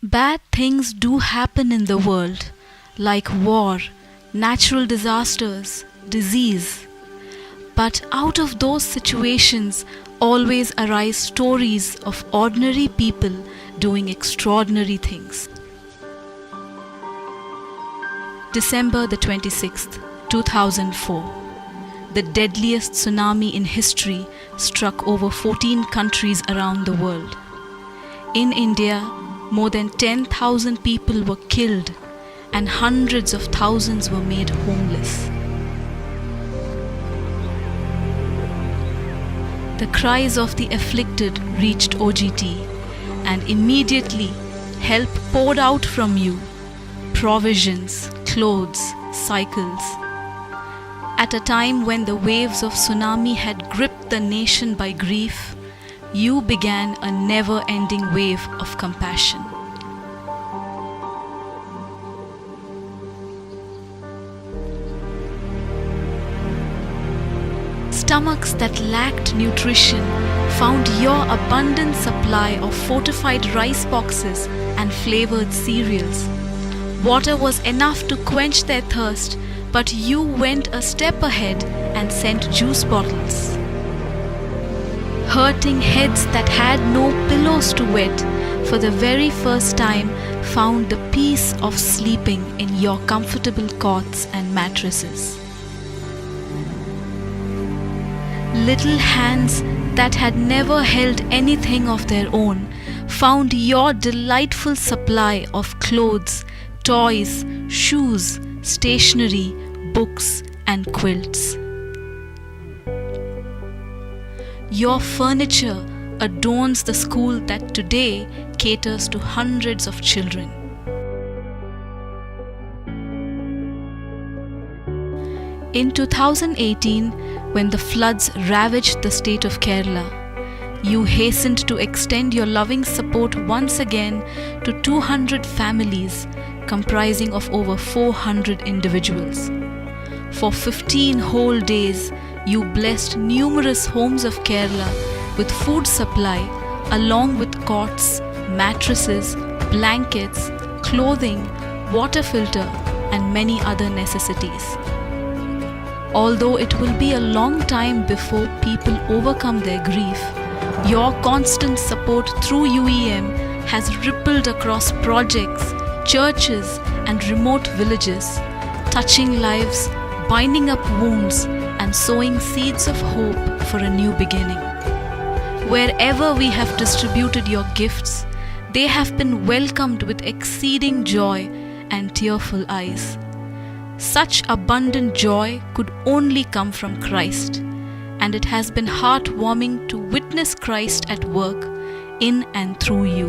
Bad things do happen in the world, like war, natural disasters, disease. But out of those situations always arise stories of ordinary people doing extraordinary things. December the 26th, 2004. The deadliest tsunami in history struck over 14 countries around the world. In India, more than 10,000 people were killed and hundreds of thousands were made homeless. The cries of the afflicted reached OGT, and immediately help poured out from you: provisions, clothes, cycles. At a time when the waves of tsunami had gripped the nation by grief, you began a never-ending wave of compassion. Stomachs that lacked nutrition found your abundant supply of fortified rice boxes and flavored cereals. Water was enough to quench their thirst, but you went a step ahead and sent juice bottles. Hurting heads that had no pillows to wet, for the very first time found the peace of sleeping in your comfortable cots and mattresses. Little hands that had never held anything of their own found your delightful supply of clothes, toys, shoes, stationery, books, and quilts. Your furniture adorns the school that today caters to hundreds of children. In 2018, when the floods ravaged the state of Kerala, you hastened to extend your loving support once again to 200 families comprising of over 400 individuals. For 15 whole days, you blessed numerous homes of Kerala with food supply along with cots, mattresses, blankets, clothing, water filter, and many other necessities. Although it will be a long time before people overcome their grief, your constant support through UEM has rippled across projects, churches, and remote villages, touching lives, binding up wounds, and sowing seeds of hope for a new beginning. Wherever we have distributed your gifts, they have been welcomed with exceeding joy and tearful eyes. Such abundant joy could only come from Christ, and it has been heartwarming to witness Christ at work in and through you.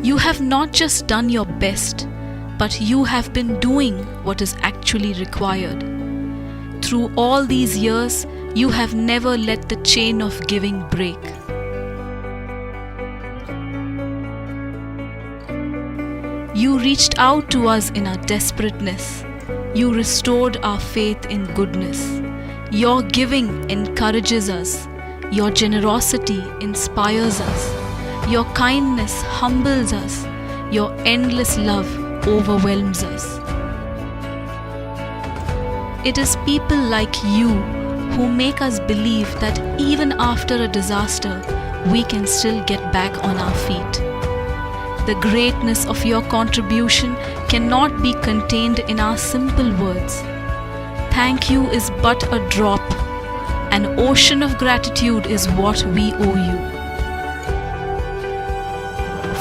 You have not just done your best, but you have been doing what is actually required. Through all these years, you have never let the chain of giving break. You reached out to us in our desperateness. You restored our faith in goodness. Your giving encourages us. Your generosity inspires us. Your kindness humbles us. Your endless love overwhelms us. It is people like you who make us believe that even after a disaster, we can still get back on our feet. The greatness of your contribution cannot be contained in our simple words. Thank you is but a drop. An ocean of gratitude is what we owe you.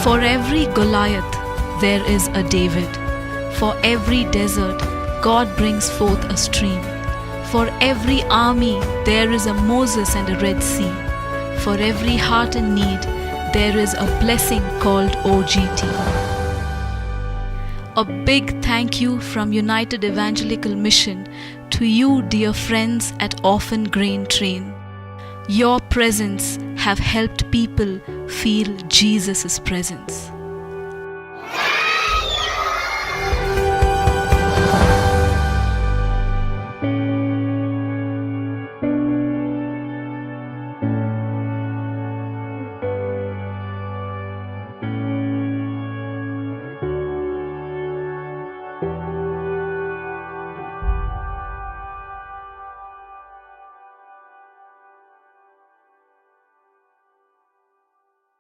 For every Goliath, there is a David. For every desert, God brings forth a stream. For every army, there is a Moses and a Red Sea. For every heart in need, there is a blessing called OGT. A big thank you from United Evangelical Mission to you, dear friends at Orphan Grain Train. Your presence have helped people feel Jesus' presence.